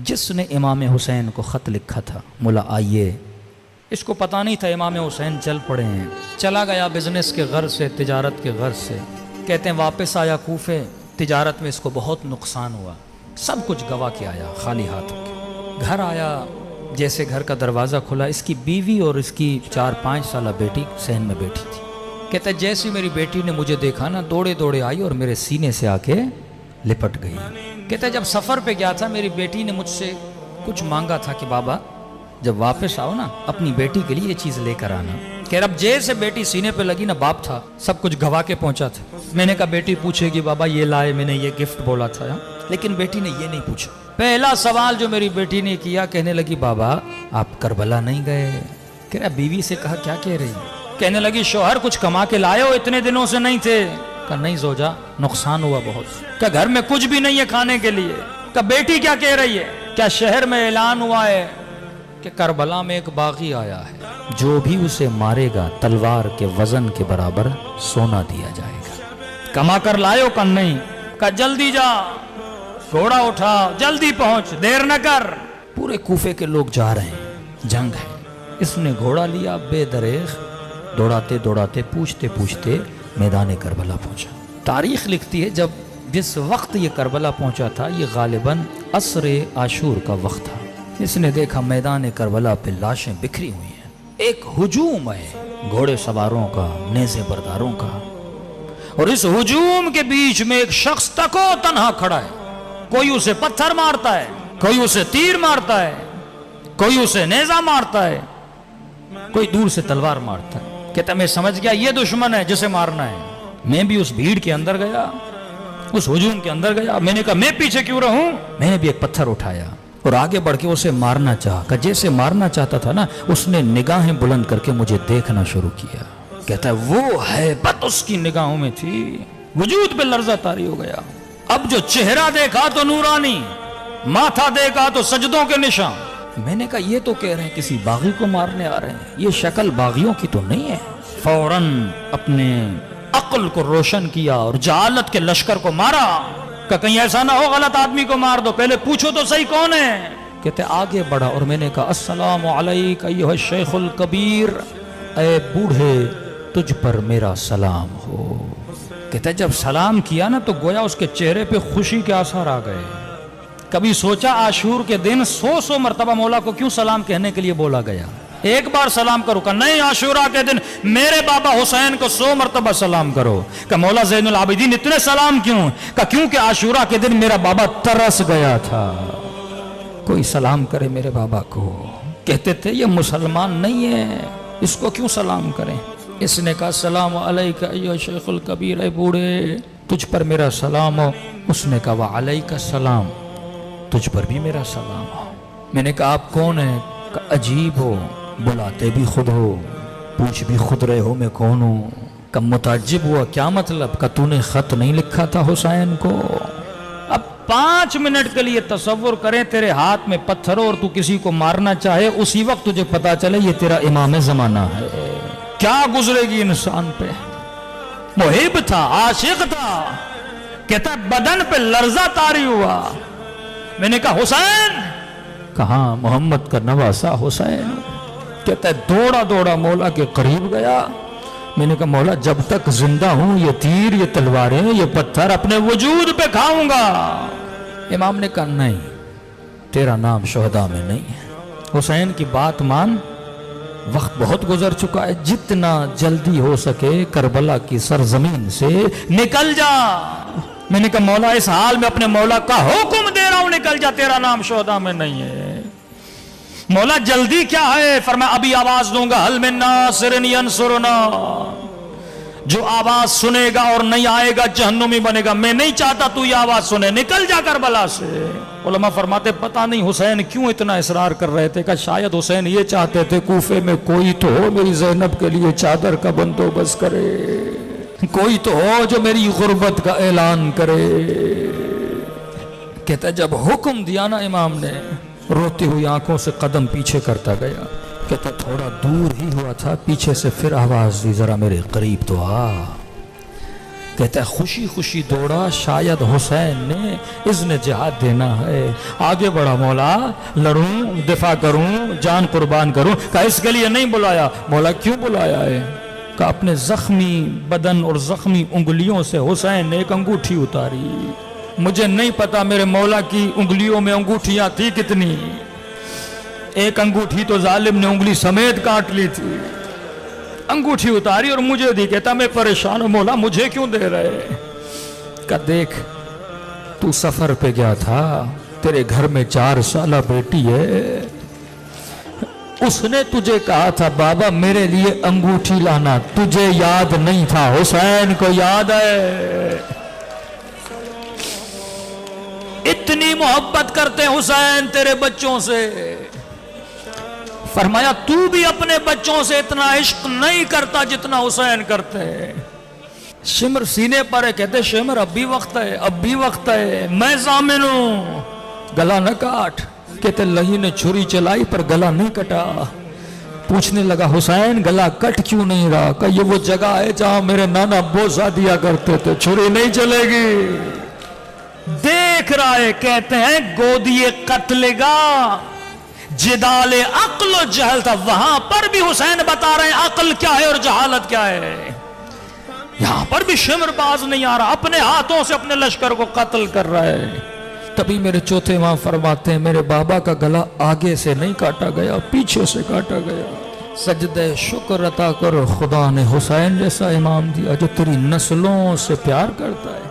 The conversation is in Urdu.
جس نے امام حسین کو خط لکھا تھا مولا آئیے، اس کو پتہ نہیں تھا امام حسین چل پڑے ہیں، چلا گیا بزنس کے غرض سے، تجارت کے غرض سے، کہتے ہیں واپس آیا کوفے، تجارت میں اس کو بہت نقصان ہوا، سب کچھ گوا کے آیا خالی ہاتھوں کے، گھر آیا، جیسے گھر کا دروازہ کھلا، اس کی بیوی اور اس کی 4-5 سالہ بیٹی صحن میں بیٹھی تھی۔ کہتا ہے جیسی میری بیٹی نے مجھے دیکھا نا، دوڑے دوڑے آئی اور میرے سینے سے آ کے لپٹ گئی۔ کہتا ہے جب سفر پہ گیا تھا میری بیٹی نے مجھ سے کچھ مانگا تھا کہ بابا جب واپس آؤ نا اپنی بیٹی کے لیے یہ چیز لے کر آنا۔ کہ اب جیسے بیٹی سینے پہ لگی نا، باپ تھا سب کچھ گوا کے پہنچا تھا۔ میں نے کہا بیٹی پوچھے گی بابا یہ لائے، میں نے یہ گفٹ بولا تھا، لیکن بیٹی نے یہ نہیں پوچھا۔ پہلا سوال جو میری بیٹی نے کیا، کہنے لگی بابا آپ کربلا نہیں گئے؟ کہہ رہا بیوی سے کہا کیا کہہ رہی؟ کہنے لگی شوہر کچھ کما کے لائے ہو، اتنے دنوں سے نہیں تھے؟ کہا نہیں زوجہ نقصان ہوا بہت، کہا گھر میں کچھ بھی نہیں ہے کھانے کے لیے۔ کہا بیٹی کیا کہہ رہی ہے؟ کیا شہر میں اعلان ہوا ہے کہ کربلا میں ایک باغی آیا ہے، جو بھی اسے مارے گا تلوار کے وزن کے برابر سونا دیا جائے گا۔ کما کر لائے ہو؟ کہا نہیں۔ کہا جلدی جا، گھوڑا اٹھا، جلدی پہنچ، دیر نہ کر۔ پورے کوفے کے لوگ جا رہے ہیں، جنگ ہے، اس نے گھوڑا لیا، بے دریغ دوڑاتے دوڑاتے پوچھتے پوچھتے میدان کربلا پہنچا۔ تاریخ لکھتی ہے جب جس وقت یہ کربلا پہنچا تھا یہ غالباً عصر عاشور کا وقت تھا۔ اس نے دیکھا میدان کربلا پہ لاشیں بکھری ہوئی ہیں، ایک ہجوم ہے گھوڑے سواروں کا، نیزے برداروں کا، اور اس ہجوم کے بیچ میں ایک شخص تکو تنہا کھڑا ہے۔ کوئی اسے پتھر مارتا ہے، کوئی اسے تیر مارتا ہے، کوئی اسے نیزہ مارتا ہے، کوئی دور سے تلوار مارتا ہے۔ کہتا میں سمجھ گیا یہ دشمن ہے جسے مارنا ہے۔ میں بھی اس بھیڑ کے اندر گیا، اس ہجوم کے اندر گیا، میں نے کہا میں پیچھے کیوں رہوں؟ میں نے بھی ایک پتھر اٹھایا اور آگے بڑھ کے اسے مارنا چاہا۔ کہ جیسے مارنا چاہتا تھا نا، اس نے نگاہیں بلند کر کے مجھے دیکھنا شروع کیا۔ کہتا ہے وہ ہیبت اس کی نگاہوں میں تھی، وجود پہ لرزہ طاری ہو گیا۔ اب جو چہرہ دیکھا تو نورانی، ماتھا دیکھا تو سجدوں کے نشان۔ میں نے کہا یہ تو کہہ رہے ہیں کسی باغی کو مارنے آ رہے ہیں، یہ شکل باغیوں کی تو نہیں ہے۔ فوراً اپنے عقل کو روشن کیا اور جہالت کے لشکر کو مارا کہ کہیں ایسا نہ ہو غلط آدمی کو مار دو، پہلے پوچھو تو صحیح کون ہے۔ کہتے آگے بڑھا اور میں نے کہا السلام علیک ایھا الشیخ الکبیر، اے بوڑھے تجھ پر میرا سلام ہو۔ کہتے جب سلام کیا نا تو گویا اس کے چہرے پہ خوشی کے آثار آ گئے۔ کبھی سوچا عاشور کے دن 100 مرتبہ مولا کو کیوں سلام کہنے کے لیے بولا گیا؟ ایک بار سلام کرو کہ نہیں، عاشورہ کے دن میرے بابا حسین کو 100 مرتبہ سلام کرو۔ کہ مولا زین العابدین اتنے سلام کیوں؟ کہ کیونکہ عاشورہ کے دن میرا بابا ترس گیا تھا، کوئی سلام کرے میرے بابا کو۔ کہتے تھے یہ مسلمان نہیں ہے، اس کو کیوں سلام کریں؟ اس نے کہا السلام علیک ایھا الشیخ الکبیر، اے بوڑھے تجھ پر میرا سلام ہو۔ اس نے کہا وعلیک السلام، تجھ پر بھی میرا سلام ہو۔ میں نے کہا آپ کون ہیں؟ کہ عجیب ہو، بلاتے بھی خود ہو، پوچھ بھی خود رہے ہو میں کون ہوں۔ کہ متعجب ہوا کیا مطلب؟ کہ تو نے خط نہیں لکھا تھا حسین کو؟ اب 5 منٹ کے لیے تصور کریں تیرے ہاتھ میں پتھر ہو اور تو کسی کو مارنا چاہے، اسی وقت تجھے پتا چلے یہ تیرا امام زمانہ ہے، کیا گزرے گی انسان پہ؟ محب تھا، عاشق تھا، کہتا بدن پہ لرزہ طاری ہوا۔ میں نے کہا حسین؟ کہاں محمد کا نواسا حسین۔ کہتا ہے دوڑا دوڑا مولا کے قریب گیا۔ میں نے کہا مولا جب تک زندہ ہوں یہ تیر، یہ تلواریں، یہ پتھر اپنے وجود پہ کھاؤں گا۔ امام نے کہا نہیں، تیرا نام شہداء میں نہیں ہے، حسین کی بات مان، وقت بہت گزر چکا ہے، جتنا جلدی ہو سکے کربلا کی سرزمین سے نکل جا۔ میں نے کہا مولا اس حال میں اپنے مولا کا حکم دے رہا ہوں نکل جا، تیرا نام شہداء میں نہیں ہے۔ مولا جلدی کیا ہے؟ فرمایا ابھی آواز دوں گا، حل من ناصر ینصرنا، جو آواز سنے گا اور نہیں آئے گا جہنمی بنے گا۔ میں نہیں چاہتا تو یہ آواز سنے، نکل جا کربلا سے۔ علماء فرماتے پتہ نہیں حسین کیوں اتنا اصرار کر رہے تھے، کہ شاید حسین یہ چاہتے تھے کوفے میں کوئی تو ہو میری زینب کے لیے چادر کا بندوبست کرے، کوئی تو ہو جو میری غربت کا اعلان کرے۔ کہتا جب حکم دیا نا امام نے، روتی ہوئی آنکھوں سے قدم پیچھے کرتا گیا۔ کہتا تھوڑا دور ہی ہوا تھا، پیچھے سے پھر آواز دی ذرا میرے قریب تو آ۔ کہتا ہے خوشی خوشی دوڑا، شاید حسین نے اذن جہاد دینا ہے، آگے بڑھا مولا، لڑوں، دفاع کروں، جان قربان کروں۔ کہا اس کے لیے نہیں بلایا۔ مولا کیوں بلایا ہے؟ کہا اپنے زخمی بدن اور زخمی انگلیوں سے حسین نے ایک انگوٹھی اتاری، مجھے نہیں پتا میرے مولا کی انگلیوں میں انگوٹھیاں تھی کتنی، ایک انگوٹھی تو ظالم نے انگلی سمیت کاٹ لی تھی، انگوٹھی اتاری اور مجھے دی، کہتا میں پریشان ہوں مولا مجھے کیوں دے رہے؟ کہا دیکھ تو سفر پہ گیا تھا، تیرے گھر میں 4 سالہ بیٹی ہے، اس نے تجھے کہا تھا بابا میرے لیے انگوٹھی لانا، تجھے یاد نہیں تھا، حسین کو یاد ہے۔ اتنی محبت کرتے حسین تیرے بچوں سے۔ فرمایا تو بھی اپنے بچوں سے اتنا عشق نہیں کرتا جتنا حسین کرتے ہیں۔ شمر سینے پر ہے، کہتے شمر اب بھی وقت ہے، اب بھی وقت ہے، میں ضامن ہوں، گلا نہ کاٹ۔ کہتے لہی نے چھری چلائی پر گلا نہیں کٹا۔ پوچھنے لگا حسین گلا کٹ کیوں نہیں رہا؟ کہ یہ وہ جگہ ہے جہاں میرے نانا بوسہ دیا کرتے تھے، چھری نہیں چلے گی۔ دیکھ رہا ہے، کہتے ہیں گودی قتل گاہ جدال عقل و جہل تھا، وہاں پر بھی حسین بتا رہے ہیں عقل کیا ہے اور جہالت کیا ہے۔ یہاں پر بھی شمر باز نہیں آ رہا، اپنے ہاتھوں سے اپنے لشکر کو قتل کر رہا ہے۔ تبھی میرے چوتھے امام فرماتے ہیں میرے بابا کا گلا آگے سے نہیں کاٹا گیا، پیچھے سے کاٹا گیا۔ سجدہ شکر عطا کر خدا نے حسین جیسا امام دیا جو تیری نسلوں سے پیار کرتا ہے۔